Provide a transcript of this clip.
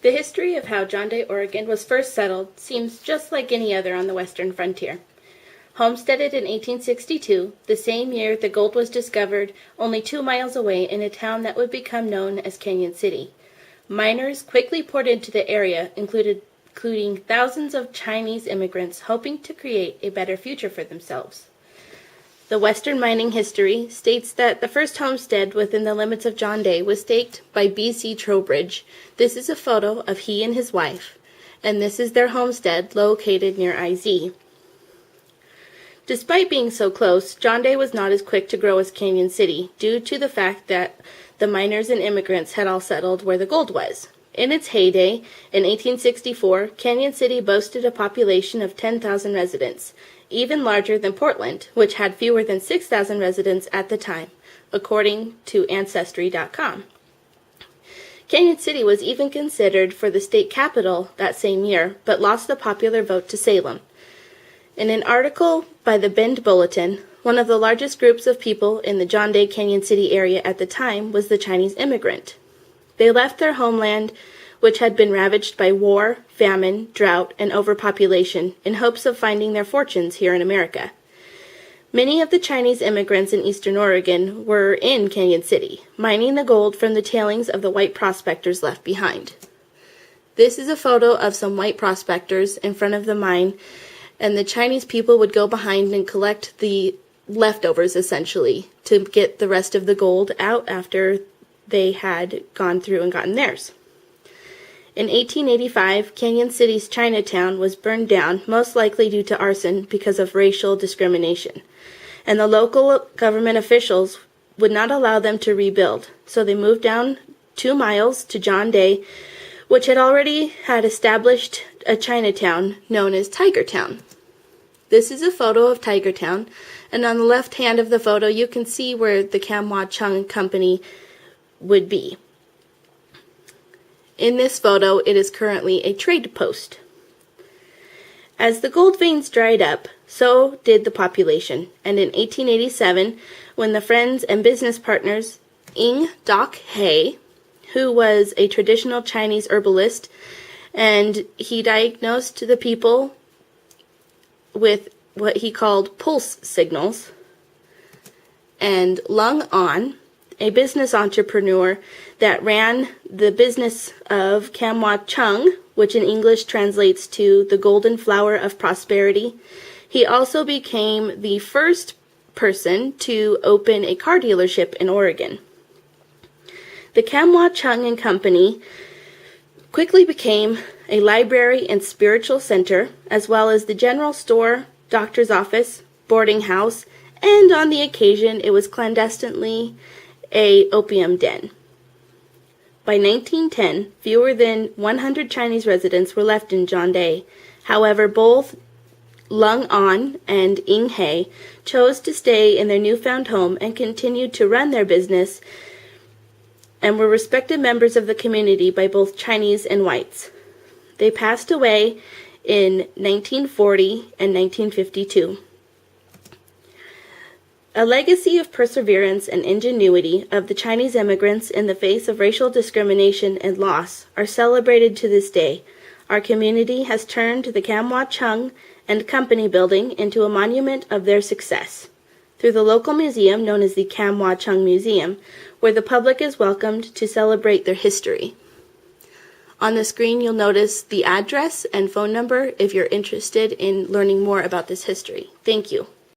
The history of how John Day, Oregon was first settled seems just like any other on the western frontier. Homesteaded in 1862, the same year the gold was discovered only 2 miles away in a town that would become known as Canyon City. Miners quickly poured into the area, including thousands of Chinese immigrants hoping to create a better future for themselves. The Western mining history states that the first homestead within the limits of John Day was staked by B.C. Trowbridge. This is a photo of he and his wife, and this is their homestead located near IZ. Despite being so close, John Day was not as quick to grow as Canyon City due to the fact that the miners and immigrants had all settled where the gold was. In its heyday, in 1864, Canyon City boasted a population of 10,000 residents, even larger than Portland, which had fewer than 6,000 residents at the time, according to Ancestry.com. Canyon City was even considered for the state capital that same year, but lost the popular vote to Salem. In an article by the Bend Bulletin, one of the largest groups of people in the John Day Canyon City area at the time was the Chinese immigrant. They left their homeland, which had been ravaged by war, famine, drought, and overpopulation, in hopes of finding their fortunes here in America. Many of the Chinese immigrants in eastern Oregon were in Canyon City, mining the gold from the tailings of the white prospectors left behind. This is a photo of some white prospectors in front of the mine, and the Chinese people would go behind and collect the leftovers, essentially, to get the rest of the gold out after they had gone through and gotten theirs. In 1885, Canyon City's Chinatown was burned down, most likely due to arson because of racial discrimination, and the local government officials would not allow them to rebuild, so they moved down 2 miles to John Day, which had already established a Chinatown known as Tigertown. This is a photo of Tigertown, and on the left hand of the photo you can see where the Kam Wah Chung Company would be. In this photo, it is currently a trade post. As the gold veins dried up, so did the population, and in 1887, when the friends and business partners Ng Doc Hay, who was a traditional Chinese herbalist, and he diagnosed the people with what he called pulse signals, and Lung On, a business entrepreneur that ran the business of Kam Wah Chung, which in English translates to the golden flower of prosperity. He also became the first person to open a car dealership in Oregon. The Kam Wah Chung and Company quickly became a library and spiritual center, as well as the general store, doctor's office, boarding house, and on the occasion it was clandestinely a opium den. By 1910, fewer than 100 Chinese residents were left in John Day. However, both Lung On and Ng Hay chose to stay in their newfound home and continued to run their business, and were respected members of the community by both Chinese and whites. They passed away in 1940 and 1952. A legacy of perseverance and ingenuity of the Chinese immigrants in the face of racial discrimination and loss are celebrated to this day. Our community has turned the Kam Wah Chung and Company building into a monument of their success through the local museum known as the Kam Wah Chung Museum, where the public is welcomed to celebrate their history. On the screen you'll notice the address and phone number if you're interested in learning more about this history. Thank you.